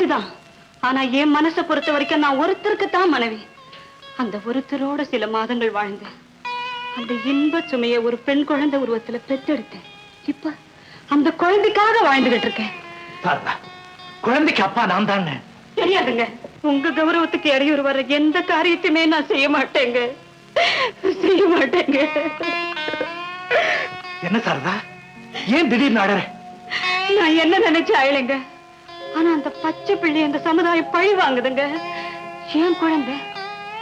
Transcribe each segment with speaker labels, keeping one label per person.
Speaker 1: வாசிதான். ஆனா என் மனசை பொறுத்த வரைக்கும் நான் ஒருத்தருக்குத்தான் மனைவி. அந்த ஒருத்தரோட சில மாதங்கள் வாழ்ந்தேன். அந்த இன்ப சுமைய ஒரு பெண் குழந்தை உருவத்துல பெற்றெடுத்தேன். இப்ப அந்த குழந்தைக்காக வாழ்ந்துகிட்டு இருக்கேன்.
Speaker 2: குழந்தைக்கு அப்பா நான் தானே.
Speaker 1: தெரியாதுங்க. உங்க கௌரவத்துக்கு இடையூறு வர்ற எந்த காரியத்தையுமே நான் செய்ய மாட்டேங்க. செய்ய மாட்டேங்க.
Speaker 2: என்ன சாரதா, ஏன் திடீர்னு அழற?
Speaker 1: நான் என்ன நினைச்சு அழலைங்க. ஆனா அந்த பச்சை பிள்ளை அந்த சமுதாயம் பழி வாங்குதுங்க. ஏன் குழந்தை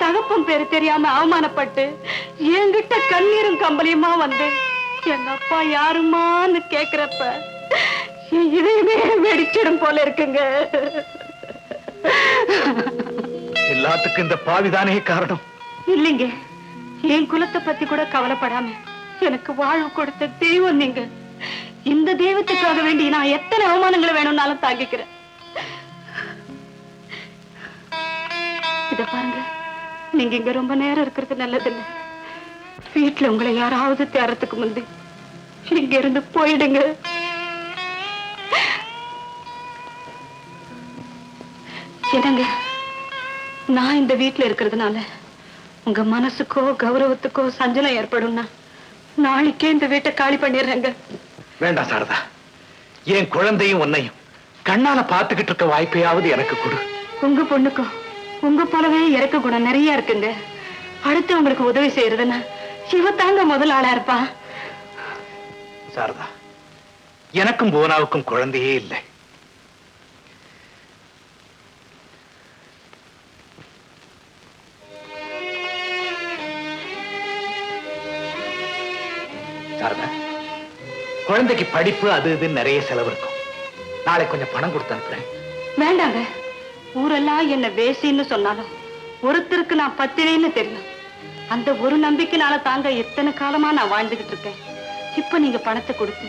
Speaker 1: தகப்பன் பேரு தெரியாம அவமானப்பட்டு என்கிட்ட கண்ணீரும் கம்பளியுமா வந்து எங்க அப்பா யாருமான்னு கேக்குறப்ப இதையுமே வெடிச்சிடும் போல இருக்குங்க.
Speaker 2: எல்லாத்துக்கும் இந்த பாவிதானே காரணம்.
Speaker 1: இல்லைங்க, என் குலத்தை பத்தி கூட கவலைப்படாம எனக்கு வாழ்வு கொடுத்த தெய்வம் நீங்க. இந்த தெய்வத்துக்காக வேண்டி நான் எத்தனை அவமானங்களை வேணும்னாலும் தாங்கிக்கிறேன். இத பாருங்க, நீங்க இங்க ரொம்ப நேரம் இருக்கிறது நல்லதில்லை. வீட்டுல உங்களை யாராவது தேறதுக்கு முந்தி இங்க இருந்து போயிடுங்க. என்னங்க, நான் இந்த வீட்டுல இருக்கிறதுனால உங்க மனசுக்கோ கௌரவத்துக்கோ சஞ்சலம் ஏற்படும்னா நாளைக்கே இந்த வீட்டை காலி பண்ணிடுறேங்க.
Speaker 2: வேண்டாம் சாரதா, என் குழந்தையும் உன்னையும் கண்ணால பாத்துக்கிட்டு இருக்க வாய்ப்பையாவது எனக்கு கொடு.
Speaker 1: உங்க பொண்ணுக்கும் உங்க போலவே இறக்க குணம் நிறைய இருக்குங்க. அடுத்து உங்களுக்கு உதவி செய்யறதுன்னா சிவத்தாங்க முதல் ஆளா இருப்பா.
Speaker 2: சாரதா, எனக்கும் போனாவுக்கும் குழந்தையே இல்லை. சாரதா, குழந்தைக்கு படிப்பு அது இது நிறைய செலவு இருக்கும். நாளை கொஞ்சம் பணம் கொடுத்து அனுப்புறேன்.
Speaker 1: வேண்டாங்க. ஊரெல்லாம் என்ன வேசின்னு சொன்னாலும் ஒருத்தருக்கு நான் பத்திரேன்னு தெரியும். அந்த ஒரு நம்பிக்கைனால தாங்க எத்தனை காலமா நான் வாழ்ந்துகிட்டு இருக்கேன். இப்ப நீங்க பணத்தை கொடுத்து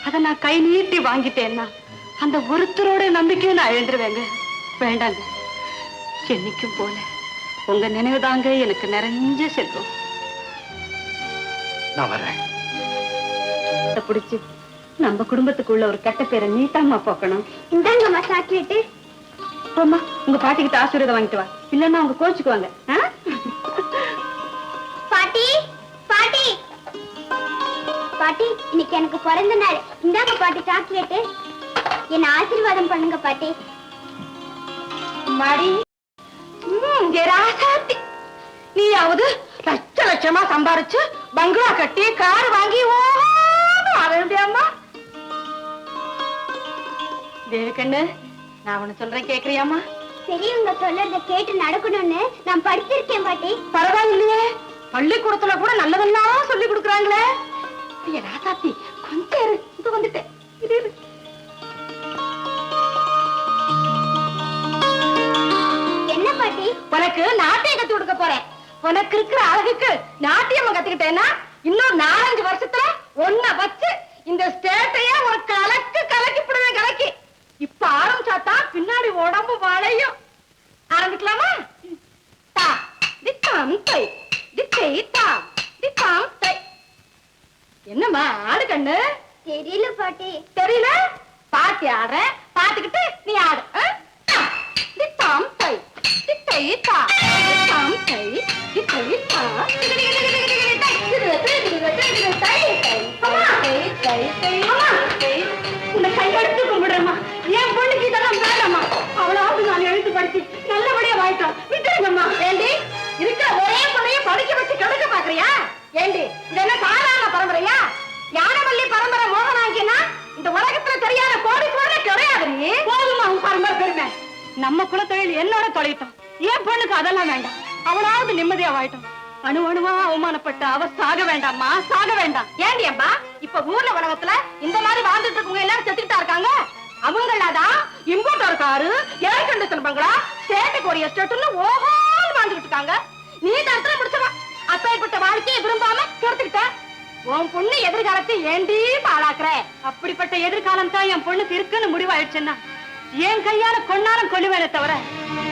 Speaker 1: அதை நான் கை நீட்டி வாங்கிட்டேன்னா அந்த ஒருத்தரோட நம்பிக்கையை நான் எழுந்துருவேங்க. வேண்டாங்க. என்னைக்கும் போல உங்க நினைவுதாங்க எனக்கு நிறைஞ்ச செல்வம்.
Speaker 2: நான் வரேன்.
Speaker 1: பிடிச்சு நம்ம குடும்பத்துக்குள்ள ஒரு கெட்ட பேரை நீட்டாமா போக்கணும்.
Speaker 3: இந்தாங்கம்மா சாக்லேட்டு.
Speaker 1: போமா, உங்க பாட்டிக்கிட்ட ஆசீர்வாதம் வாங்கிட்டு வா, இல்லன்னா அவங்க கோச்சுக்குவாங்க.
Speaker 3: பாட்டி பாட்டி பாட்டி, இன்னைக்கு எனக்கு பிறந்த நாள். இந்தாங்க பாட்டி சாக்லேட்டு. என்ன ஆசீர்வாதம் பண்ணுங்க பாட்டி.
Speaker 1: மாடி ராசாத்தி, நீயாவது லட்ச லட்சமா சம்பாரிச்சு பங்களா கட்டி கார் வாங்கி ஓடியாமா. தேவிக்கண்ணு, நான் ஒண்ணு சொல்றேன், கேக்குறியாமா?
Speaker 3: பெரியவங்க சொல்றத கேட்டு நடக்கணும்னு நான் படிச்சிருக்கேன் பாட்டி.
Speaker 1: பரவாயில்லையே, பள்ளிக்கூடத்துல கூட நல்லதெல்லாம் சொல்லி கொடுக்குறாங்களே. ராசாத்தி, கொஞ்சம் இரு, இது வந்துட்டேன். இது
Speaker 3: என்ன பாட்டி?
Speaker 1: உனக்கு நாட்டியம் கத்து கொடுக்க போறேன். உனக்கு இருக்கிற அழகுக்கு நாட்டியம் கத்துக்கிட்டேன்னா இன்னும் 4-5 வருஷத்துல ஒன்ன வச்சு இந்த ஸ்டேட்டையே ஒரு கலக்கி போடுவேன். கலக்கி இப்ப ஆரம்பிச்சாதான் பின்னாடி உடம்பு வளையும். ஆரம்பிக்கலாமா? தா தித்தாம் தை தித்தை தா தித்தாம் தை. என்னம்மா ஆடு கண்ணு?
Speaker 3: தெரியல பாட்டி.
Speaker 1: தெரியல? பாட்டி ஆடுற, பாத்துக்கிட்டு நீ ஆடு. தித்தாம் தை தித்தை தா தித்தாம் தை தித்தை தா. உன்னை கையெடுத்து கும்பிடுறேம்மா. என் பொண்ணுக்கு இதெல்லாம் வேண்டாமா? அவளாவது நான் எழுத்து படிச்சு நல்லபடியா வாய்ட்டோம். விட்டுருங்கம்மா. ஏண்டி இருக்கிற ஒரே பொண்ணைய படிக்க வச்சு கெடுக்க பாக்குறியா? ஏண்டி இது என்ன சாதாரண பரம்பரையா? ஞானவல்லி பரம்பரை மோகனாங்கினா இந்த உலகத்துல தெரியாத கோடீஸ்வரர் கிடையாது. நீ போதுமா உன் பரம்பரை பெருமை? நம்ம குலத்தொழில் என்னோட தொலைட்டோம். என் பொண்ணுக்கு அதெல்லாம் வேண்டாம். அவளாவது நிம்மதியா வாய்ட்டோம். அணு அணுவா அவமானப்பட்ட அவ சாக வேண்டாமா? சாக வேண்டாம். ஏண்டி அம்மா, இப்ப ஊர்ல உலகத்துல இந்த மாதிரி வாழ்ந்துட்டு இருக்கவங்க எல்லாரும் செத்துக்கிட்டா இருக்காங்க. அவங்களாதான் இம்போர்ட்டர் காரு, ஏர் கண்டிஷன் பங்களா, ஸ்டேட்டுக்கு ஒரு எஸ்டேட்னு ஓஹோன்னு வாழ்ந்துகிட்டு இருக்காங்க. நீ தரத்துல முடிச்சவா. அப்பேற்பட்ட வாழ்க்கையை விரும்பாம கெடுத்துக்கிட்ட. உன் பொண்ணு எதிர்காலத்தை ஏண்டி பாழாக்குற? அப்படிப்பட்ட எதிர்காலம் தான் என் பொண்ணுக்கு இருக்குன்னு முடிவாயிடுச்சுன்னா என் கையால கொன்னாலும் கொள்ளுவேனே தவிர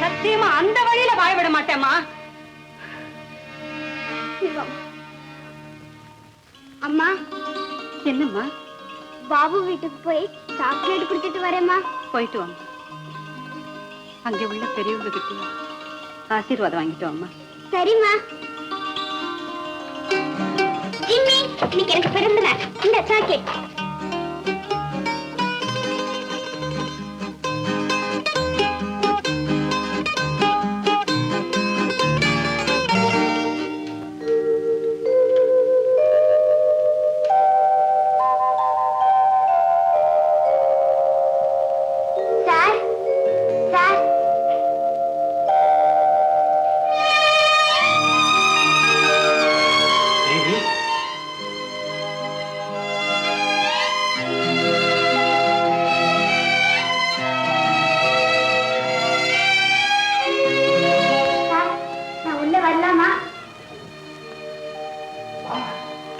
Speaker 1: சத்தியமா அந்த வழியில வாழ விட மாட்டேம்மா.
Speaker 3: அம்மா.
Speaker 1: என்னம்மா?
Speaker 3: பாபு வீட்டுக்கு போய் சாக்லேட் குடிச்சிட்டு வரேம்மா.
Speaker 1: போயிட்டு வாங்க. அங்கே உள்ள பெரியவங்க கிட்ட ஆசீர்வாதம் வாங்கிட்டோம் அம்மா.
Speaker 3: சரிம்மா. ஜிம்மி, இன்னைக்கு எனக்கு பிறந்த நாள். இந்த chocolate. Sir, sir.
Speaker 2: Devi,
Speaker 3: sir, நான் உள்ள வரலாமா?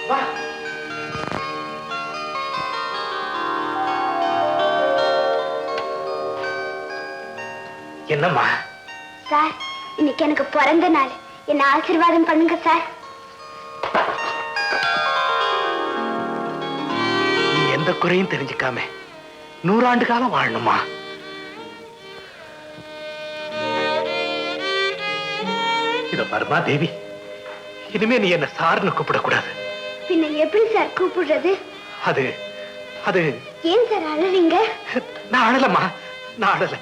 Speaker 2: வா. என்னம்மா?
Speaker 3: சார், இன்னைக்கு எனக்கு பிறந்த நாள். என்ன ஆசீர்வாதம் பண்ணுங்க சார்.
Speaker 2: நீ எந்த குறையும் தெரிஞ்சுக்காம 100 ஆண்டு காலம் வாழணுமா? இத பாருமா தேவி, இனிமே நீ என்ன சார்னு கூப்பிடக்கூடாது.
Speaker 3: பின்ன எப்படி சார் கூப்பிடுறது?
Speaker 2: அது அது
Speaker 3: ஏன் சார் அழறீங்க?
Speaker 2: நான் அழலம்மா, நான் அழல.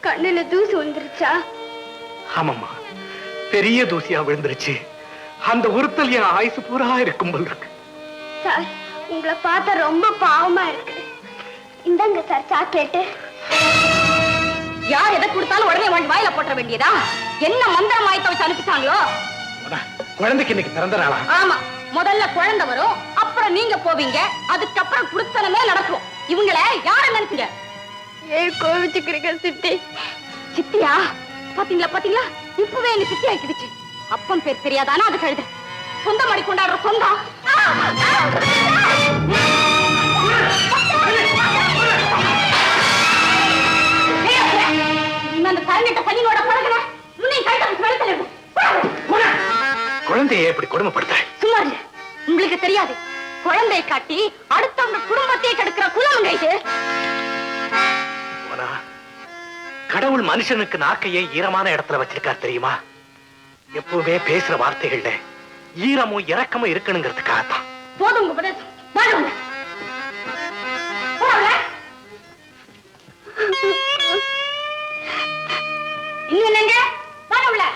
Speaker 3: கண்ணுல தூசு வந்துருச்சா?
Speaker 2: ஆமாம்மா, பெரிய தூசியா விழுந்துருச்சு. அந்த உறுத்தல் என் ஆயுசு பூரா இருக்கும் போல இருக்கு.
Speaker 3: சார், உங்களை பார்த்தா ரொம்ப பாவமா இருக்கு. இந்தாங்க சார் சாக்லேட்டு.
Speaker 1: யார் எதை கொடுத்தாலும் உடனே வாயில போட்ட வேண்டியதா? என்ன மந்திரம் ஆயத்த வச்சு அனுப்பிச்சாங்களோ?
Speaker 2: குழந்தைக்கு இன்னைக்கு பிறந்த நாளா?
Speaker 1: ஆமா, முதல்ல குழந்தை வரும், அப்புறம் நீங்க போவீங்க, அதுக்கப்புறம் குடுத்தனமே நடக்கும். இவங்கள யார நினைச்சீங்க?
Speaker 3: ஏன் கோவிச்சுக்கிறீங்க சித்தி?
Speaker 1: சித்தியா? பாத்தீங்களா பாத்தீங்களா, இப்பவே எங்க சித்தி ஆக்கிடுச்சு. அப்பன் பேர் தெரியாதானா அது கழுத? சொந்தம் அடி கொண்டாடுற சொந்தம். அந்த கரண்ட பணியோட பழகின முன்னே கழுத வெளுத்தல.
Speaker 2: குழந்தையை எப்படி கொடுமைப்படுத்த?
Speaker 1: சும்மா இல்ல, உங்களுக்கு தெரியாது. குழந்தையை காட்டி அடுத்தவங்க குடும்பத்தையே கெடுக்கிற குலமுங்க இது.
Speaker 2: கடவுள் மனுஷனுக்கு நாக்கையை ஈரமான இடத்துல வச்சிருக்கார் தெரியுமா? எப்பவுமே பேசுற வார்த்தைகள்ல ஈரமும் இரக்கமும் இருக்கணுங்கிறதுக்காகத்தான்.
Speaker 1: போதும் உங்க உபதேசம். வாழுங்க. போறல. இன்னும் என்னங்க? வாழுங்க.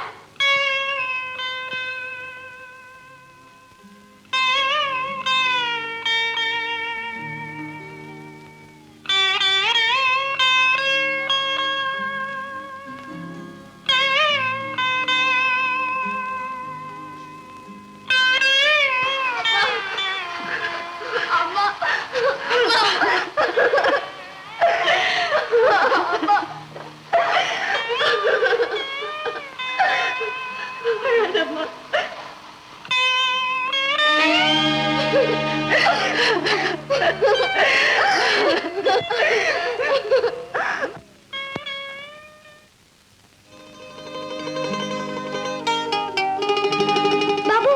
Speaker 3: பாபு,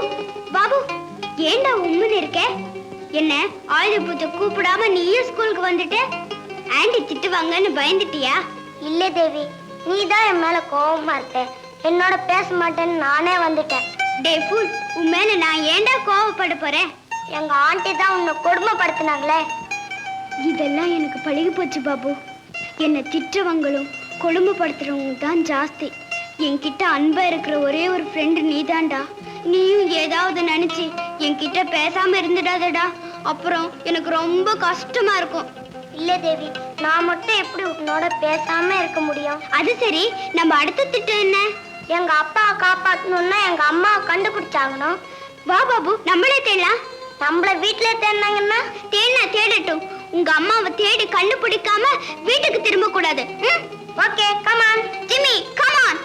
Speaker 3: பாபு, ஏண்டா உம்முன்னு இருக்க? என்ன ஆயுத பூஜை கூப்பிடாம நீயும் ஸ்கூலுக்கு வந்துட்டு ஆண்டி திட்டுவாங்கன்னு பயந்துட்டியா? இல்ல தேவி, நீதான் என் மேல கோவமா இருக்க. என்னோட பேச மாட்டேன்னு நானே வந்துட்டேன். டே ஃபுல், உன் மேல நான் ஏண்டா கோவப்பட போறேன்? எங்க ஆண்டி தான் உன்னை கொடுமைப்படுத்தினாங்களே. இதெல்லாம் எனக்கு பழகி போச்சு பாபு. என்னை திட்டுறவங்களும் கொடுமைப்படுத்துறவங்க தான் ஜாஸ்தி. என்கிட்ட அன்பா இருக்கிற ஒரே ஒரு ஃப்ரெண்டு நீதான்டா. நீயும் ஏதாவது நினைச்சு என்கிட்ட பேசாம இருந்துடாதடா, அப்புறம் எனக்கு ரொம்ப கஷ்டமா இருக்கும். இல்ல தேவி, நான் மட்டும் எப்படி உன்னோட பேசாம இருக்க முடியும்? அது சரி, நம்ம அடுத்த திட்டம் என்ன? எங்க அப்பாவை காப்பாத்தணும்னா எங்க அம்மாவை கண்டுபிடிச்சாகணும். வா பாபு, நம்மளே தேடலாம். நம்மள வீட்டுல தேடினாங்கன்னா தேடட்டும். உங்க அம்மாவை தேடி கண்டுபிடிக்காம வீட்டுக்கு திரும்ப கூடாது. Okay, come on Jimmy, come on.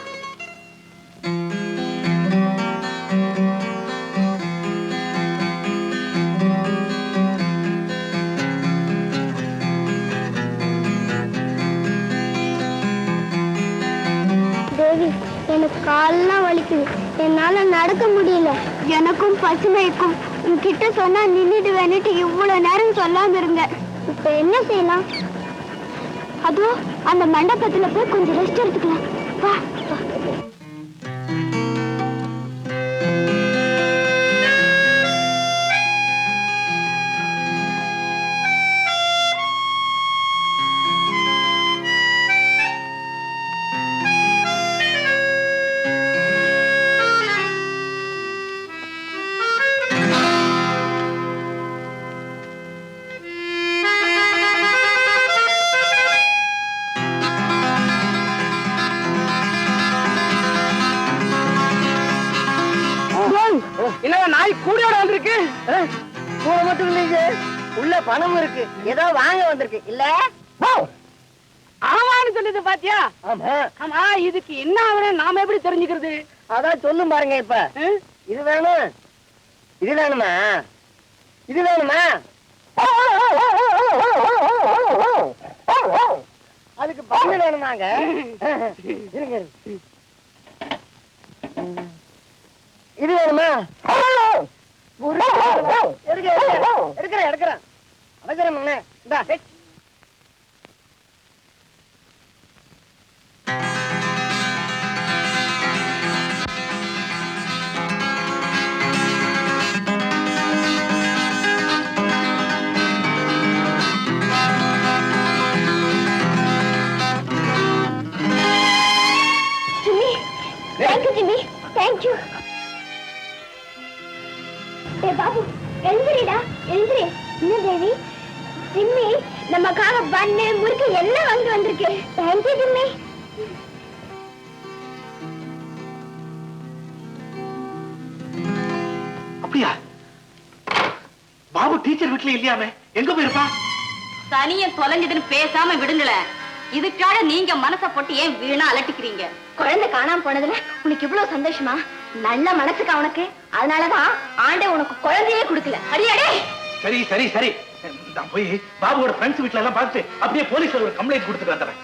Speaker 3: Devi, எனக்கு கால்லாம் வலிக்குது, என்னால நடக்க முடியல. எனக்கும் பசுமைக்கும் உன்கிட்ட சொன்னா நின்னுட்டு வேணிட்டு இவ்வளவு நேரம் சொல்லாம இருங்க. இப்ப என்ன செய்யலாம்? அது பாபு அந்த மண்டபத்துல போய் கொஞ்சம் ரெஸ்ட் எடுத்துக்கலாம் வா
Speaker 1: நாய் கூடையோட வந்திருக்கு.
Speaker 4: கூட மட்டும் இல்லைங்க, உள்ள பணம் இருக்கு, ஏதோ வாங்க வந்திருக்கு இல்ல.
Speaker 1: ஆமான்னு சொன்னது பாத்தியா?
Speaker 4: ஆமா.
Speaker 1: ஆமா, இதுக்கு என்ன ஆகுறேன் நாம எப்படி தெரிஞ்சுக்கிறது?
Speaker 4: அதான் சொல்லும் பாருங்க. இப்ப இது வேணும், இது வேணுமா, இது வேணுமா, அதுக்கு பங்கு வேணுமாங்க. இருங்க, இது வேணுமா, எடுக்கிறேன் எடுக்கிறேன் அவசரம்.
Speaker 3: தேங்க்யூ. பாபு எழுந்திரிடா, எழுந்திரி. என்ன தேவி, சிம்மி நமக்காக பண்ணு முறுக்கு எல்லாம் வாங்கி வந்திருக்கு. தேங்க்யூ சிம்மி.
Speaker 2: அப்படியா? பாபு டீச்சர் வீட்டுல இல்லையாமே, எங்க போயிருப்பா?
Speaker 1: சனிய தொலைஞ்சதுன்னு பேசாம விடுங்கள. இதுக்காக நீங்க மனச போட்டு ஏன் வீணா அலட்டிக்கிறீங்க?
Speaker 3: குழந்தை காணாம போனதுல உனக்கு இவ்வளவு சந்தோஷமா? நல்ல மனசுக்கு அவனுக்கு, அதனாலதான் ஆண்டே உனக்கு குழந்தையே கொடுக்கல. அடியாடே.
Speaker 2: சரி சரி சரி, நான் போய் பாபுவோட ஃப்ரெண்ட்ஸ் வீட்டுல எல்லாம் பார்த்து அப்படியே போலீஸ்ல ஒரு கம்ப்ளைண்ட் கொடுத்துட்டு வந்துடுறேன்.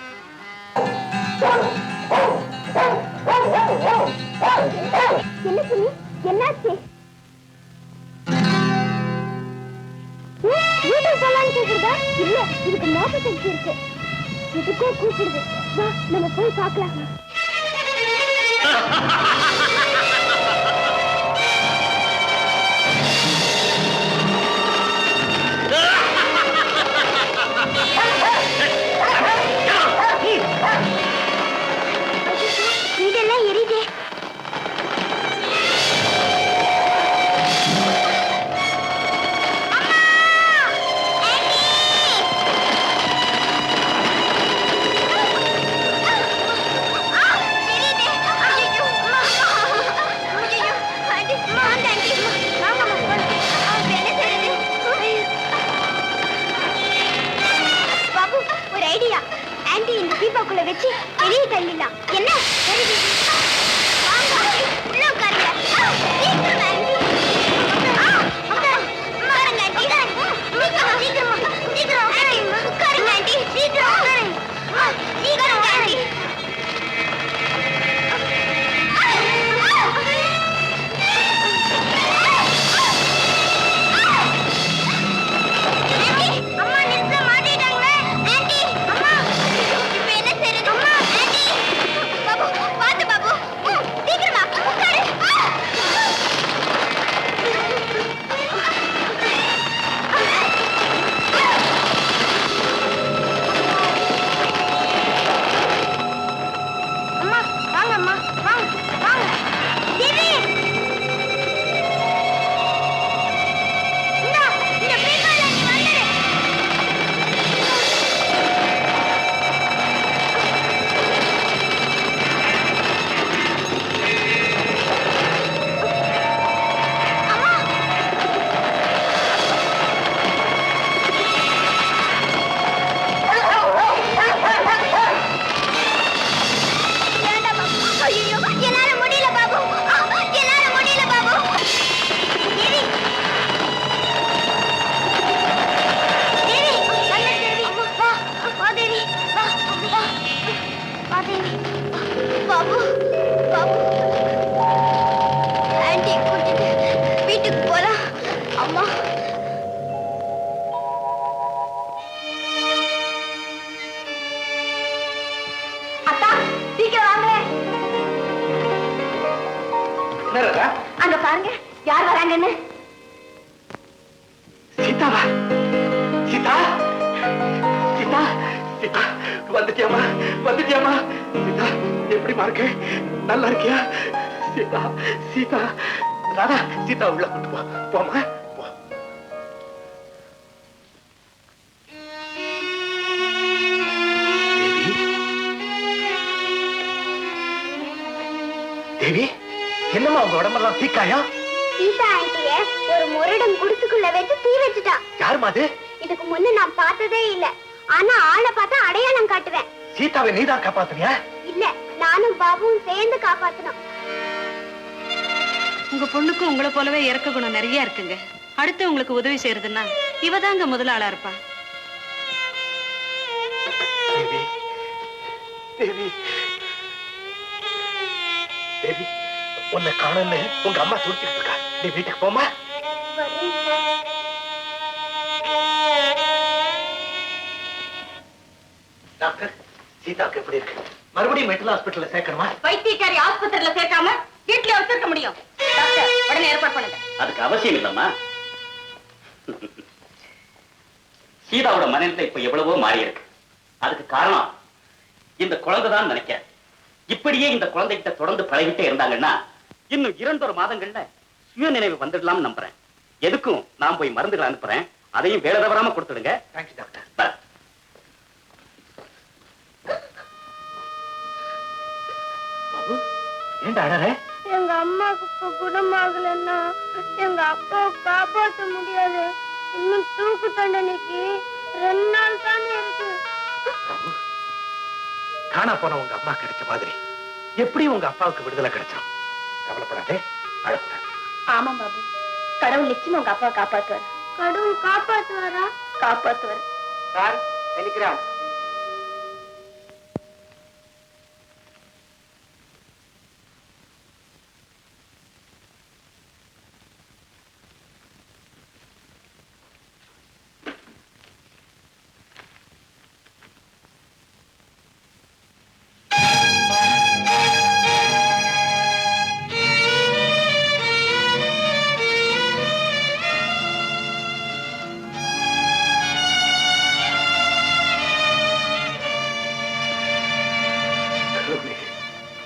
Speaker 3: என்ன சொல்லி என்னாச்சு? வீட்டுக்கு போலான்னு கேக்குறதா? இல்ல, இதுக்கு மோச சக்தி இருக்கு. இதுக்கே கூப்பிடுது. வா நம்ம போய் பார்க்கலாம். வீடெல்லாம் எரியுதே. பாபு, ஒரு ஐடியா. ஆண்டி இந்த பீப்பாக்குள்ள வச்சு வெளியே தள்ளிடலாம். என்ன? உள்ள உட்காருங்க. சீக்கிரம் ஆண்டி. உட்காருங்க ஆண்டி. சீக்கிரம் சீக்கிரம் ஆண்டி. உட்காருங்க ஆண்டி. சீக்கிரம் உட்காருங்க. சீக்கிரம் ஆண்டி. அம்மா நிறுத்த மாட்டேட்டாங்களே. ஆண்டி, அம்மா இப்ப என்ன செய்யறது? அம்மா, ஆண்டி. பாபு, பாத்து பாபு. சீக்கிரமா உட்காரு. அம்மா வாங்க, அம்மா வாங்க வாங்க. தேவி, இந்தா இந்த பீப்பால நீ வந்துரு. வேண்டாம் பாபு. ஐயோ, என்னால முடியல பாபு. என்னால முடியல பாபு. தேவி, தேவி, நல்ல தேவி. வா, வா தேவி, வா, வா, வா தேவி. பாபு, பாபு, ஆண்டி கூட்டிட்டு வீட்டுக்கு போலாம். அம்மா.
Speaker 2: என்னடா
Speaker 1: அங்க பாருங்க யார் வராங்கன்னு.
Speaker 2: சீதாவா? சீதா, சீதா, சீதா, வந்துட்டியாமா? வந்துட்டியாமா? சீதா, எப்படிமா இருக்கு? நல்லா இருக்கியா? சீதா, சீதா, ராதா, சீதா உள்ள கொண்டு போ. போமா, போ. தேவி, என்னம்மா உங்க உடம்பெல்லாம் தீக்காயா?
Speaker 3: சீதா ஆண்டிய ஒரு முரடன் குடிசுக்குள்ள வச்சு தீ வச்சுட்டா.
Speaker 2: யாருமா அது?
Speaker 3: இதுக்கு முன்ன நான் பார்த்ததே இல்ல. ஆனா ஆளை பார்த்தா அடையாளம் காட்டுவேன்.
Speaker 2: சீதாவை நீதான் காப்பாத்துறியா?
Speaker 3: இல்ல, நானும் பாபுவும் சேர்ந்து காப்பாத்தணும்.
Speaker 1: உங்க பொண்ணுக்கும் உங்களை போலவே இறக்க குணம் நிறைய இருக்குங்க. அடுத்து உங்களுக்கு உதவி செய்யறதுன்னா இவதாங்க முதல் ஆளா இருப்பா.
Speaker 2: தேவி, தேவி, தேவி, உன்னை காணன்னு உங்க அம்மா துடிச்சிட்டு இருக்கா. நீ வீட்டுக்கு போமா. டாக்டர், சீதாக்கு எப்படி இருக்கு? மறுபடியும் மென்டல் ஹாஸ்பிட்டல்ல சேர்க்கணுமா?
Speaker 1: வைத்தியக்காரி ஆஸ்பத்திரியில சேர்க்காம வீட்டுல வச்சிருக்க முடியும். டாக்டர், உடனே ஏற்பாடு பண்ணுங்க.
Speaker 5: அதுக்கு அவசியம் இல்லம்மா. சீதாவோட மனநிலை இப்ப எவ்வளவோ மாறி இருக்கு. அதுக்கு காரணம் இந்த குழந்தை தான் நினைக்கிறேன். இப்படியே இந்த குழந்தைகிட்ட தொடர்ந்து பழகிட்டே இருந்தாங்கன்னா இன்னும் 2 மாதங்கள்ல சுய நினைவு வந்துடலாம் நம்புறேன். எதுக்கும் நான் போய் மருந்துகளை அனுப்புறேன். அதையும் வேலை தவறாம கொடுத்துடுங்க.
Speaker 2: Thank you doctor. பாபு, ஏண்டா அழற?
Speaker 3: எங்க அம்மாவுக்கு குணமாகலன்னா எங்க அப்பாவை காப்பாற்ற முடியாது. இன்னும் தூக்கு தண்டனைக்கு 2 நாள் தானே இருக்கு.
Speaker 2: பாபு, காணா போன உங்க அம்மா கிடைச்ச மாதிரி எப்படி உங்க அப்பாவுக்கு விடுதலை கிடைச்சிடும். கவலைப்படாதே, அழக்கூடாது.
Speaker 1: ஆமா பாபு, கடவுள் நிச்சயமா உங்க அப்பாவை காப்பாத்துவார்.
Speaker 3: கடவுள் காப்பாத்துவாரா?
Speaker 1: காப்பாத்துவார்.
Speaker 4: Sir, Telegram.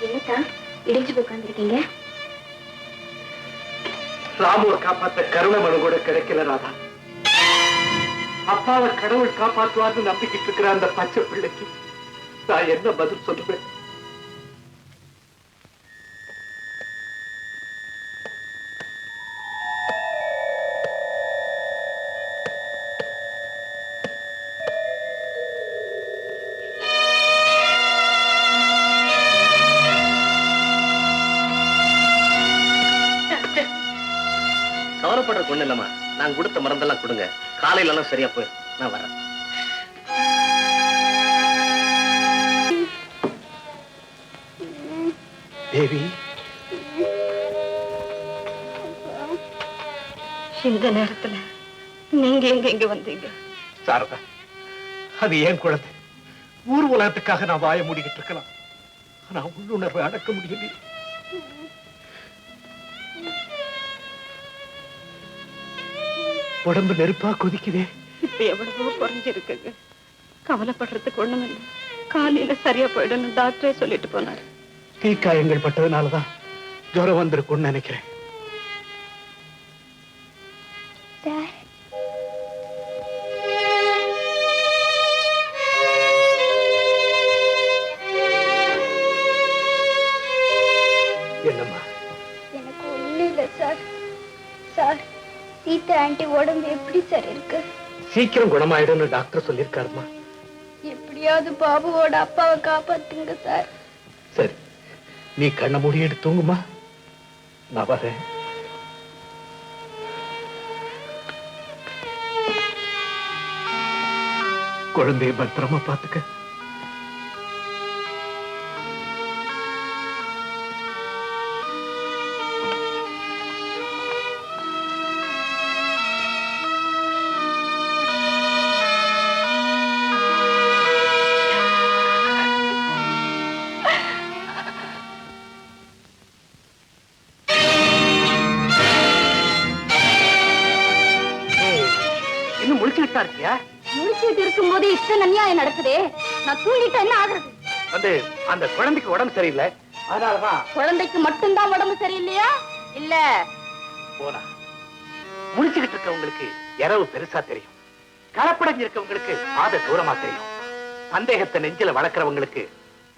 Speaker 3: என்னதான் இடிஞ்சு உட்காந்துருக்கீங்க?
Speaker 2: ராமுவை காப்பாத்த கருணை மனு கூட கிடைக்கல ராதா. அப்பாவை கடவுள் காப்பாற்றுவார்னு நம்பிக்கிட்டு இருக்கிற அந்த பச்சை பிள்ளைக்கு நான் என்ன பதில் சொல்லுவேன்?
Speaker 4: கவலைப்படுற ஒண்ணு இல்லம்மா. நான் கொடுத்த மருந்தெல்லாம் கொடுங்க. காலையில எல்லாம் சரியா போயிடும். நான் வரேன்.
Speaker 2: தேவி,
Speaker 1: இந்த நேரத்துல நீங்க எங்க வந்தீங்க?
Speaker 2: சாரதா, அது ஏன் குழந்தை. ஊர் உலகத்துக்காக நான் வாய மூடிக்கிட்டு இருக்கலாம். ஆனா உள்ளுணர்வை அடக்க முடியல. உடம்பு நெருப்பா கொதிக்குதே.
Speaker 1: இப்ப எவ்வளவோ குறைஞ்சிருக்குங்க. கவலைப்படுறதுக்கு ஒண்ணும் இல்லை. காலையில சரியா போயிடணும் டாக்டரே சொல்லிட்டு போனாரு.
Speaker 2: தீக்காயங்கள் பட்டதுனாலதான் ஜுரம் வந்திருக்கும்னு நினைக்கிறேன். என்னம்மா?
Speaker 3: எனக்கு ஒண்ணு இல்ல சார். சார், சீதா ஆண்டி உடம்பு எப்படி சார் இருக்கு?
Speaker 2: சீக்கிரம் குணமாயிடும்னு டாக்டர் சொல்லியிருக்காருமா.
Speaker 3: எப்படியாவது பாபுவோட அப்பாவை காப்பாத்துங்க சார்.
Speaker 2: சரி, நீ கண்ணை மூடிட்டு தூங்குமா. நான் வரேன். குழந்தைய பத்திரமா பாத்துக்க. தான் இருக்கியா?
Speaker 1: முடிச்சுட்டு இருக்கும் போது இத்தனை அநியாயம் நடக்குதே, நான் தூங்கிட்டா என்ன ஆகுறது?
Speaker 2: வந்து அந்த குழந்தைக்கு உடம்பு சரியில்லை, அதனாலதான்.
Speaker 1: குழந்தைக்கு மட்டும்தான் உடம்பு சரியில்லையா? இல்ல
Speaker 2: போனா முடிச்சுக்கிட்டு இருக்கவங்களுக்கு இரவு பெருசா தெரியும், கலப்படைஞ்சு இருக்கவங்களுக்கு பாத தூரமா தெரியும், சந்தேகத்தை நெஞ்சில வளர்க்கிறவங்களுக்கு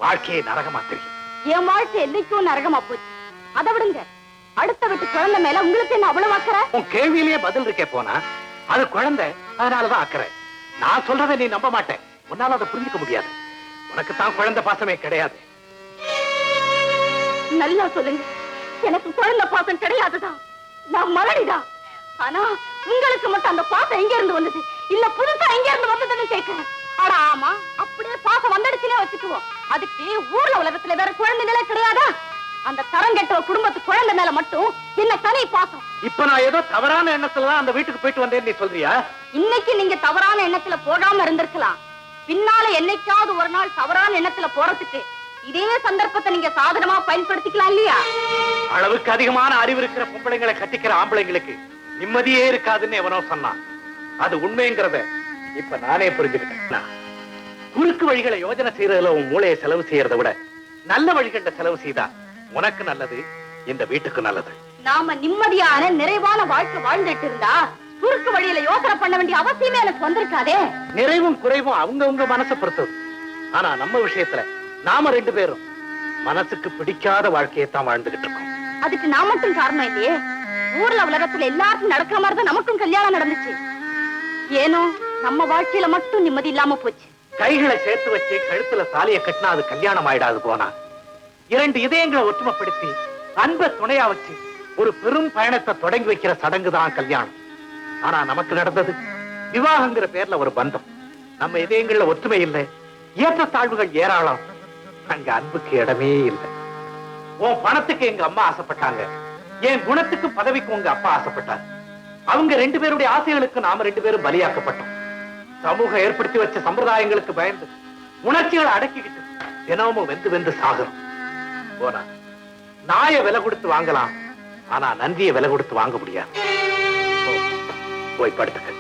Speaker 2: வாழ்க்கையே நரகமா தெரியும்.
Speaker 1: என் வாழ்க்கை என்னைக்கும் நரகமா போச்சு. அதை விடுங்க, அடுத்த வீட்டு குழந்தை மேல உங்களுக்கு என்ன அவ்வளவு அக்கறை?
Speaker 2: உன் கேள்வியிலேயே பதில் இருக்கே போனா, அது குழந்தை, அதனாலதான் அக்கறை. நான் சொல்றதை நீ நம்ப மாட்டேன், உன்னால அதை புரிஞ்சுக்க முடியாது. உனக்கு தான் குழந்தை பாசமே கிடையாது.
Speaker 1: நல்லா சொல்லுங்க, எனக்கு குழந்தை பாசம் கிடையாதுதான், நான் மலடிதான். ஆனா உங்களுக்கு மட்டும் அந்த பாசம் எங்க இருந்து வந்தது, இல்ல புதுசா எங்க இருந்து வந்ததுன்னு கேட்கிறேன். ஆனா ஆமா, அப்படியே பாசம் வந்துடுச்சுனே வச்சுக்குவோம், அதுக்கு ஊர்ல உலகத்துல வேற குழந்தைகளே கிடையாதா? அந்த தரங்கெட்ட குடும்பத்து குழந்தை மேல மட்டும் என்ன தனி பாசம்.
Speaker 2: இப்ப நான் ஏதோ தவறான எண்ணத்துலதான் அந்த வீட்டுக்கு போயிட்டு வந்தேன்னு நீ சொல்றியா?
Speaker 1: இன்னைக்கு நீங்க தவறான எண்ணத்துல போகாம இருந்திருக்கலாம், பின்னால என்னைக்காவது ஒரு நாள் தவறான எண்ணத்துல போறதுக்கு இதே சந்தர்ப்பத்தை நீங்க சாதனமா பயன்படுத்திக்கலாம் இல்லையா?
Speaker 2: அளவுக்கு அதிகமான அறிவு இருக்கிற பொம்பளைங்களை கட்டிக்கிற ஆம்பளைங்களுக்கு நிம்மதியே இருக்காதுன்னு எவனோ சொன்னான். அது உண்மைங்கிறத இப்ப நானே புரிஞ்சுக்கிட்டேன். குறுக்கு வழிகளை யோஜனை செய்யறதுல உன் மூளையை செலவு செய்யறதை விட நல்ல வழிகள்ல செலவு செய்தா உனக்கு நல்லது, இந்த வீட்டுக்கு நல்லது.
Speaker 1: நாம நிம்மதியான நிறைவான வாழ்க்கை வாழ்ந்துட்டு இருந்தா குறுக்கு வழியில யோசனை பண்ண வேண்டிய அவசியமே எனக்கு வந்திருக்காதே.
Speaker 2: நிறைவும் குறைவும் அவங்கவங்க மனசை பொறுத்தது. ஆனா நம்ம விஷயத்துல நாம ரெண்டு பேரும் மனசுக்கு பிடிக்காத வாழ்க்கையை தான் வாழ்ந்துகிட்டு இருக்கோம்.
Speaker 1: அதுக்கு நான் மட்டும் காரணம் இல்லையே, ஊர்ல உலகத்துல எல்லாருக்கும் நடக்கிற மாதிரிதான் நமக்கும் கல்யாணம் நடந்துச்சு. ஏனோ நம்ம வாழ்க்கையில மட்டும் நிம்மதி இல்லாம போச்சு.
Speaker 2: கைகளை சேர்த்து வச்சு கழுத்துல தாலியை கட்டினா அது கல்யாணம் ஆயிடாது போனா, இரண்டு இதயங்களை ஒற்றுமைப்படுத்தி அன்பை துணையா வச்சு ஒரு பெரும் பயணத்தை தொடங்கி வைக்கிற சடங்கு தான் கல்யாணம். ஆனா நமக்கு நடந்தது விவாகங்கிற பேர்ல ஒரு பந்தம். நம்ம இதயங்கள்ல ஒற்றுமை இல்லை, ஏற்ற தாழ்வுகள் ஏராளம், அங்க அன்புக்கு இடமே இல்லை. உன் பணத்துக்கு எங்க அம்மா ஆசைப்பட்டாங்க, என் குணத்துக்கு பதவிக்கு உங்க அப்பா ஆசைப்பட்டார். அவங்க ரெண்டு பேருடைய ஆசைகளுக்கு நாம ரெண்டு பேரும் பலியாக்கப்பட்டோம். சமூகம் ஏற்படுத்தி வச்ச சம்பிரதாயங்களுக்கு பயந்து உணர்ச்சிகளை அடக்கிக்கிட்டு தினமும் வெந்து வெந்து சாகணும். போனா நாயை விலை கொடுத்து வாங்கலாம், ஆனா நன்றியை விலை கொடுத்து வாங்க முடியாது. போய் படுத்துக்க.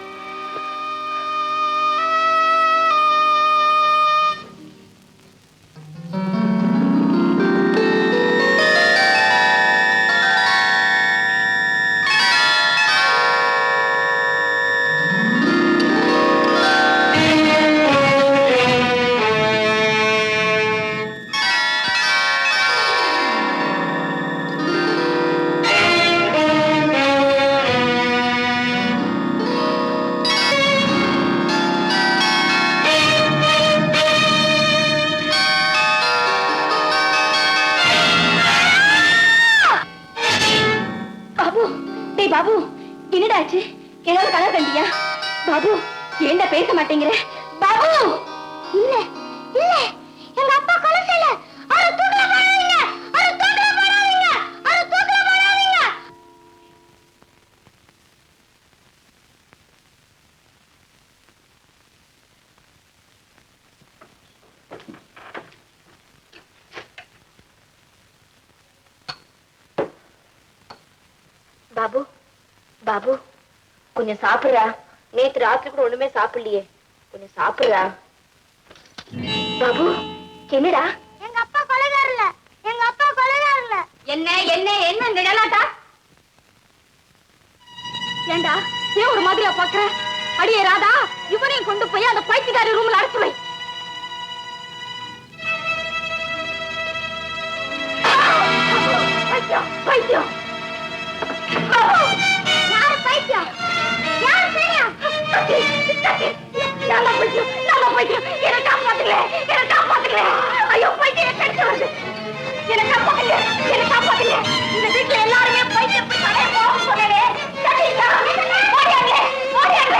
Speaker 1: பாபு, என்னடாச்சு? ஏதாவது கலர் கண்டியா? பாபு, ஏண்டா பேச மாட்டேங்கிற? பாபு, இல்ல இல்ல, எங்க அப்பா கொலை செய்யல. அவரை தூக்குல போடாதீங்க, அவரை தூக்குல போடாதீங்க, அவரை தூக்குல போடாதீங்க. பாபு, பாபு, கொஞ்சம் சாப்பிடுறா. நேத்து ராத்திரி கூட ஒண்ணுமே சாப்பிடலையே, கொஞ்சம் சாப்பிடுறா. பாபு, என்னடா?
Speaker 3: எங்க அப்பா கொலைகாரல, எங்க அப்பா கொலைகாரல.
Speaker 1: என்ன என்ன என்ன நிழலாட்டா? ஏண்டா ஏன் ஒரு மாதிரியா பாக்குற? அடியே ராதா, இவனையும் கொண்டு போய் அந்த பைத்தியக்காரி ரூம்ல அடைச்சு வை. பைத்தியம் பைத்தியம்.
Speaker 3: யாரு பைத்தியம்? யாரு பைத்தியம்?
Speaker 1: நல்லா பைத்தியம், நல்லா பைத்தியம். என்னை காப்பாத்துங்க, என்னை காப்பாத்துங்க. ஐயோ, பைத்தியம் கடிச்சு வருது. என்னை காப்பாத்துங்க, என்னை காப்பாத்துங்க. இந்த வீட்டுல எல்லாருமே பைத்தியம் தலையை போக சொன்னே. ஓடியாங்க, ஓடியாங்க.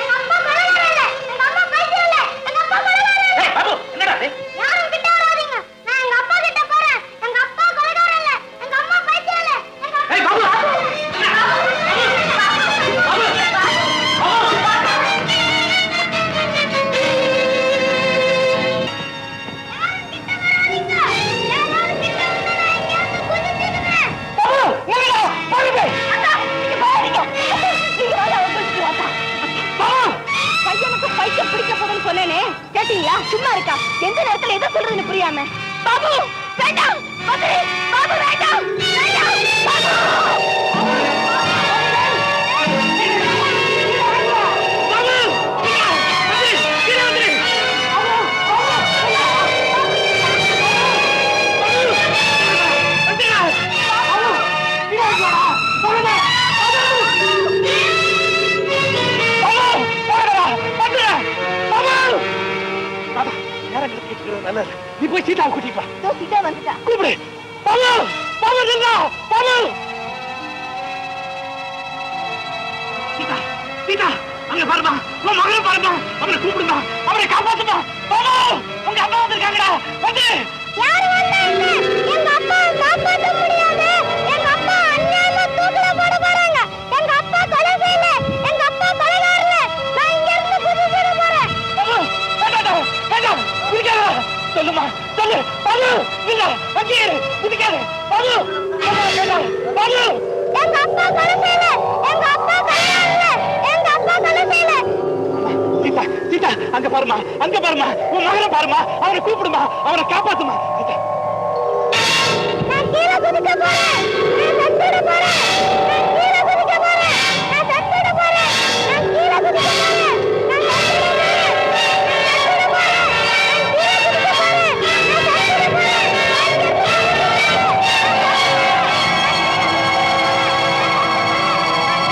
Speaker 3: எங்க அப்பா கொலைகாரல, எங்க அம்மா பைத்தியம் இல்ல, எங்க அப்பா கொலைகாரல.
Speaker 2: என்னடா
Speaker 3: யாரும் கிட்ட வராதீங்க, நான் எங்க அப்பா கிட்ட போறேன். எங்க அப்பா கொலைகாரல, எங்க அம்மா பைத்தியம் இல்ல, எங்க அப்பா
Speaker 1: சும்மா இருக்கா? எந்த நேரத்துல எதை சொல்றதுன்னு புரியாம. பாபு வேண்டாம், மதுரை பாபு வேண்டாம், வேண்டாம் பாபு.
Speaker 2: நல்லது. நீ போய் சீதா கூட்டிட்டு வா.
Speaker 1: சீதா வந்துட்டா.
Speaker 2: கூப்பிடு. பாபு பாபு நில்லா. பாபு சீதா சீதா அங்க பாருமா. உன் மகளை பாருமா. அவனை கூப்பிடுமா. அவனை காப்பாத்துமா. பாபு உங்க அம்மா வந்திருக்காங்கடா. வந்து
Speaker 3: யார் வந்தாங்க? எங்க அப்பா காப்பாத்த முடியாது. எங்க அப்பா அநியாயமா தூக்குல போட போறாங்க. எங்க அப்பா கொலை செய்யல. எங்க அப்பா கொலைகாரல. நான் இங்க இருந்து குதிச்சிட போறேன்.
Speaker 2: பாபு வேண்டாம் வேண்டாம் குதிக்காத. சொல்லுமா சொல்லு. பாபு இல்ல அங்கே குதிக்காத. பாபு வேண்டாம். பாபு
Speaker 3: எங்க அப்பா கொலை செய்யல. எங்க அப்பா கொலைகாரல. எங்க அப்பா கொலை செய்யல.
Speaker 2: சீதா சீதா அங்க பாருமா. அங்க பாருமா. உன் மகனை பாருமா. அவனை கூப்பிடுமா. அவனை காப்பாத்துமா. சீதா
Speaker 3: நான் கீழே குதிக்க போறேன். நான் செத்துட போறேன். நான் கீழே குதிக்க போறேன். நான் செத்துட போறேன். நான் கீழே குதிக்க போறேன். நான் செத்துட போறேன். நான் செத்துட போறேன். நான் கீழே குதிக்க போறேன்.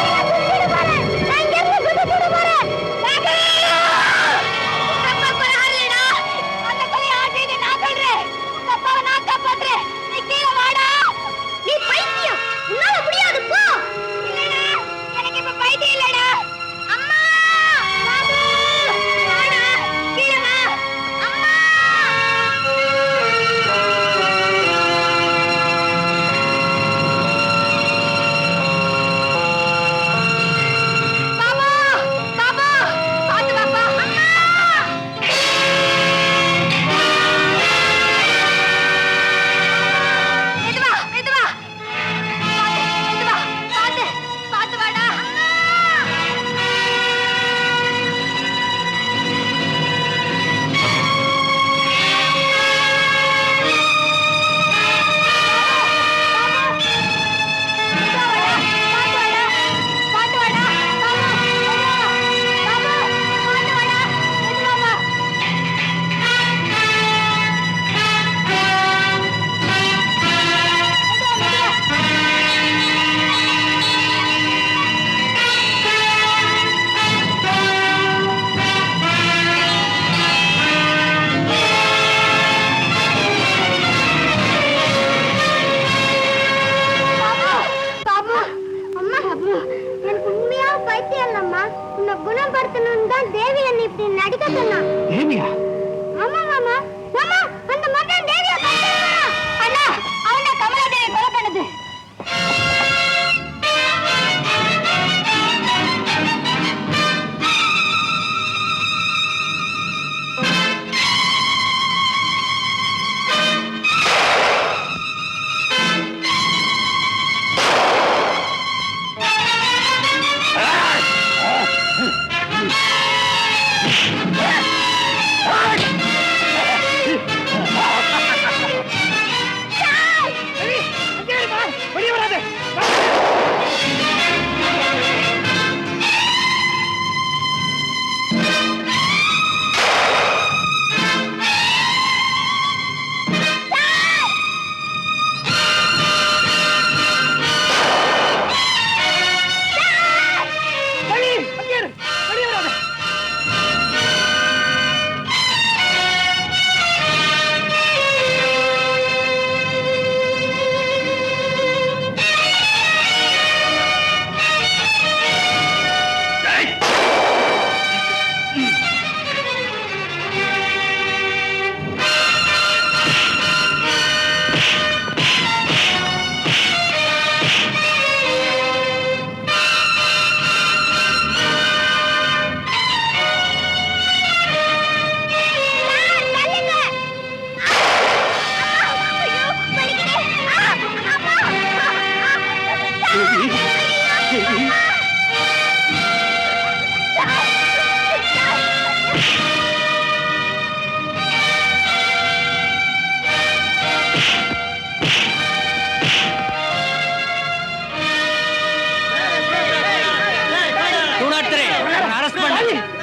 Speaker 3: நான் செத்துட போறேன். நான் இங்க இருந்து குதிச்சிட போறேன். அப்பா கொலை ஆகலடா. அந்த கொலை ஆகியது நான் சொல்றேன். உங்க அப்பாவை நான் காப்பாத்துறேன். நீ கீழே வாடா. நீ பைத்தியம். உன்னால முடியாது போ.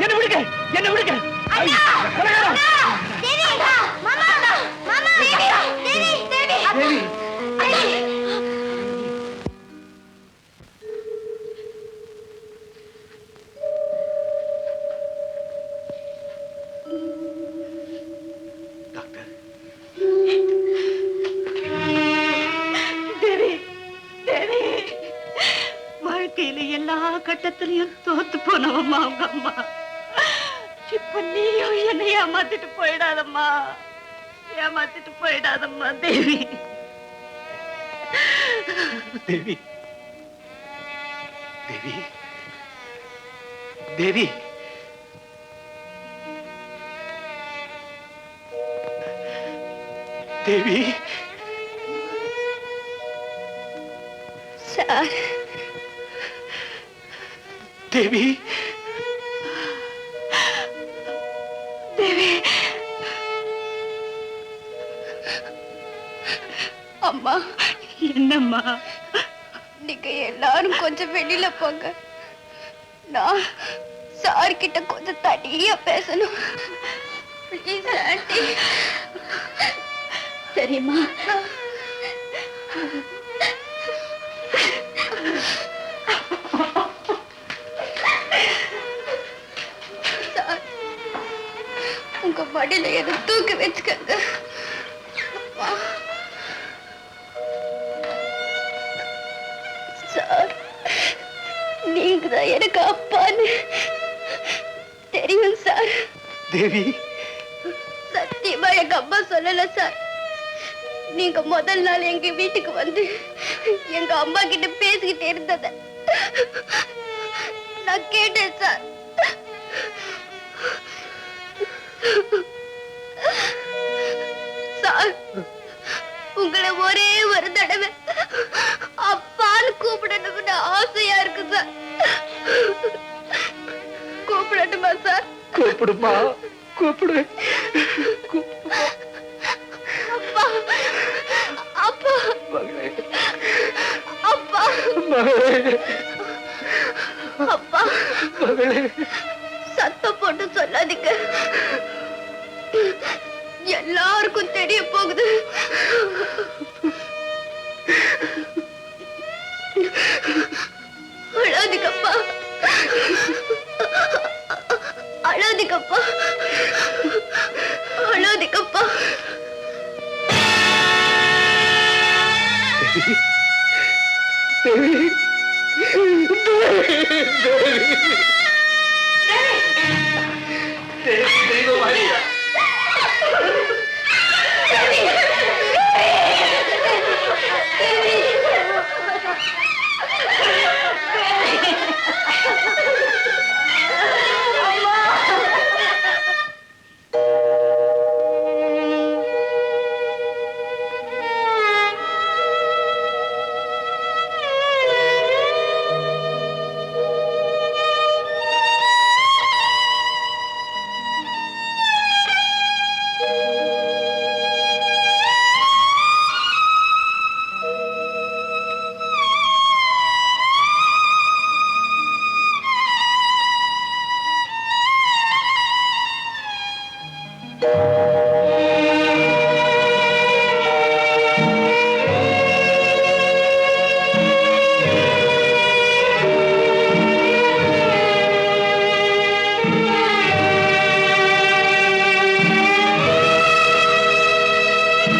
Speaker 2: என்ன விடுங்க, என்ன விடுங்க. தேவி, டாக்டர்.
Speaker 1: தேவி, தேவி, வாழ்க்கையில எல்லா கட்டத்திலையும் தோத்து போனவம்மா அவங்க அம்மா. இப்ப நீயும் என்னை ஏமாத்திட்டு போயிடாதம்மா, ஏமாத்திட்டு போயிடாதம்மா தேவி.
Speaker 2: தேவி, தேவி, தேவி. தேவி,
Speaker 3: சார்,
Speaker 2: தேவி,
Speaker 1: தேவி. அம்மா, என்னம்மா?
Speaker 3: நீங்க எல்லாரும் கொஞ்சம் வெளியில போங்க. நான் சார் கிட்ட கொஞ்சம் தனியா பேசணும். Please aunty.
Speaker 1: சரிம்மா.
Speaker 3: சார், உங்க மடியில எதை தூக்கி வச்சுக்கங்க. அம்மா. சார், நீங்க தான் எனக்கு அப்பான்னு தெரியும் சார்.
Speaker 2: தேவி.
Speaker 3: சத்தியமா எங்க அம்மா சொல்லல சார். நீங்க முதல் நாள் எங்க வீட்டுக்கு வந்து எங்க அம்மா கிட்ட பேசிக்கிட்டு இருந்தத நான் கேட்டேன் சார். சார், உங்களை ஒரே ஒரு தடவை அப்பான்னு கூப்பிடணும்னு ஆசையா இருக்கு சார். கூப்பிடட்டுமா சார்?
Speaker 2: கூப்பிடுமா, கூப்பிடு.
Speaker 3: அப்பா, அப்பா,
Speaker 2: மகளே,
Speaker 3: அப்பா,
Speaker 2: மகளே,
Speaker 3: அப்பா.
Speaker 2: மகளே.
Speaker 3: சத்தம் போட்டு சொல்லாதீங்க, எல்லாருக்கும் தெரிய போகுது. அழாதீங்கப்பா, அழாதீங்கப்பா, அழாதீங்கப்பா.
Speaker 2: தேவி,